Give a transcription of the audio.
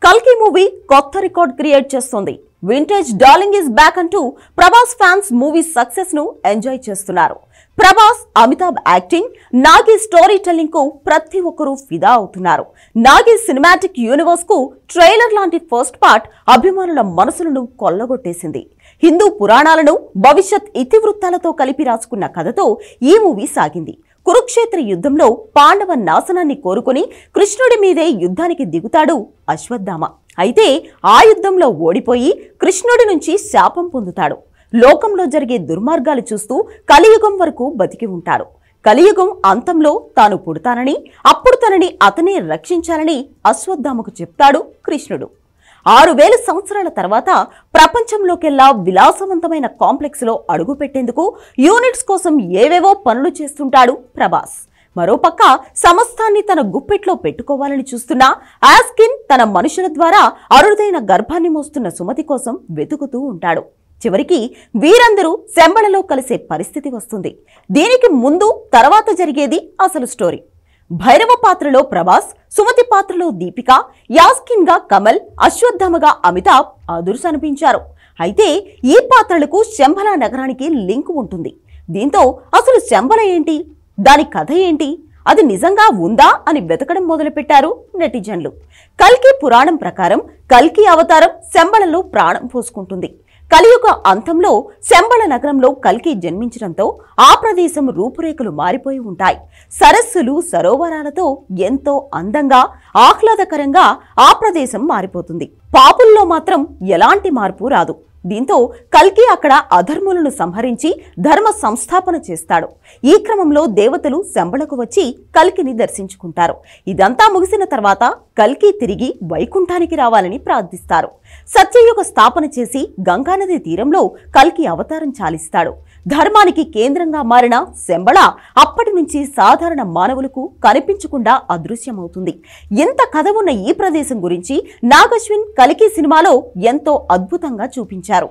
కల్కి మూవీ కొత్త record create చేస్తుంది. వింటేజ్ డార్లింగ్ ఇస్ బ్యాక్ అంటూ ప్రభాస్ ఫ్యాన్స్ మూవీ సక్సెస్ ను ఎంజాయ్ చేస్తున్నారు. Prabhas, Amitabh acting, Nagi story telling కు ప్రతి ఒక్కరూ ఫిదా అవుతున్నారు. నాగి సినిమాటిక్ యూనివర్స్ కు ట్రైలర్ లాంటి ఫస్ట్ పార్ట్ అభిమానుల మనసులను కొల్లగొట్టేసింది. హిందూ పురాణాలను భవిష్యత్ ఇతివృత్తాలతో కలిపి రాసుకున్న కథతో ఈ మూవీ సాగింది. కురుక్షేత్ర యుద్ధంలో పాండవ నాశనాన్ని కోరుకుని కృష్ణుడి మీదే యుద్ధానికి దిగుతాడు అశ్వత్థామ. అయితే ఆ యుద్ధంలో ఓడిపోయి కృష్ణుడి నుంచి శాపం పొందుతాడు. లోకంలో జరిగే దుర్మార్గాలు చూస్తూ కలియుగం వరకు బతికి ఉంటాడు. కలియుగం అంతంలో తాను పుడతానని, అప్పుడు తనని అతనే రక్షించాలని అశ్వత్థామకు చెప్తాడు కృష్ణుడు. 6000 సంవత్సరాల తర్వాత ప్రపంచంలోకెల్లా విలాసవంతమైన కాంప్లెక్స్ లో అడుగు పెట్టేందుకు యూనిట్స్ కోసం ఏవేవో పనులు చేస్తుంటాడు ప్రభాస్. మరోపక్క సమస్తాన్ని తన గుప్పెట్లో పెట్టుకోవాలని చూస్తున్న ఆస్కిన్ తన మనుషుల ద్వారా అరుదైన గర్భాన్ని మోస్తున్న సుమతి కోసం వెతుకుతూ ఉంటాడు. చివరికి వీరందరూ శంబళలో కలిసే పరిస్థితి వస్తుంది. దీనికి ముందు తర్వాత జరిగేది అసలు స్టోరీ. భైరవ పాత్రలో ప్రభాస్, సుమతి పాత్రలో దీపిక, యాస్కిన్ గా కమల్, అశ్వత్థామగా అమితాబ్ అదుర్స్ అనిపించారు. అయితే ఈ పాత్రలకు శంబళ నగరానికి లింక్ ఉంటుంది. దీంతో అసలు శంబళ ఏంటి, దాని కథ ఏంటి, అది నిజంగా ఉందా అని వెతకడం మొదలుపెట్టారు నెటిజన్లు. కల్కి పురాణం ప్రకారం కల్కి అవతారం శంబళలో ప్రాణం పోసుకుంటుంది. కలియుగ అంతంలో శంబళ నగరంలో కల్కి జన్మించడంతో ఆ ప్రదేశం రూపురేఖలు మారిపోయి ఉంటాయి. సరస్సులు, సరోవరాలతో ఎంతో అందంగా, ఆహ్లాదకరంగా ఆ ప్రదేశం మారిపోతుంది. పాపుల్లో మాత్రం ఎలాంటి మార్పు రాదు. దీంతో కల్కి అక్కడ అధర్ములను సంహరించి ధర్మ సంస్థాపన చేస్తాడు. ఈ క్రమంలో దేవతలు శంబళకు వచ్చి కల్కిని దర్శించుకుంటారు. ఇదంతా ముగిసిన తర్వాత కల్కి తిరిగి వైకుంఠానికి రావాలని ప్రార్థిస్తారు. సత్యయుగ స్థాపన చేసి గంగానది తీరంలో కల్కి అవతారం చాలిస్తాడు. ధర్మానికి కేంద్రంగా మారిన శంబళ అప్పటి నుంచి సాధారణ మానవులకు కనిపించకుండా అదృశ్యమవుతుంది. ఎంత కథ ఉన్న ఈ ప్రదేశం గురించి నాగశ్విన్ కల్కి సినిమాలో ఎంతో అద్భుతంగా చూపించారు.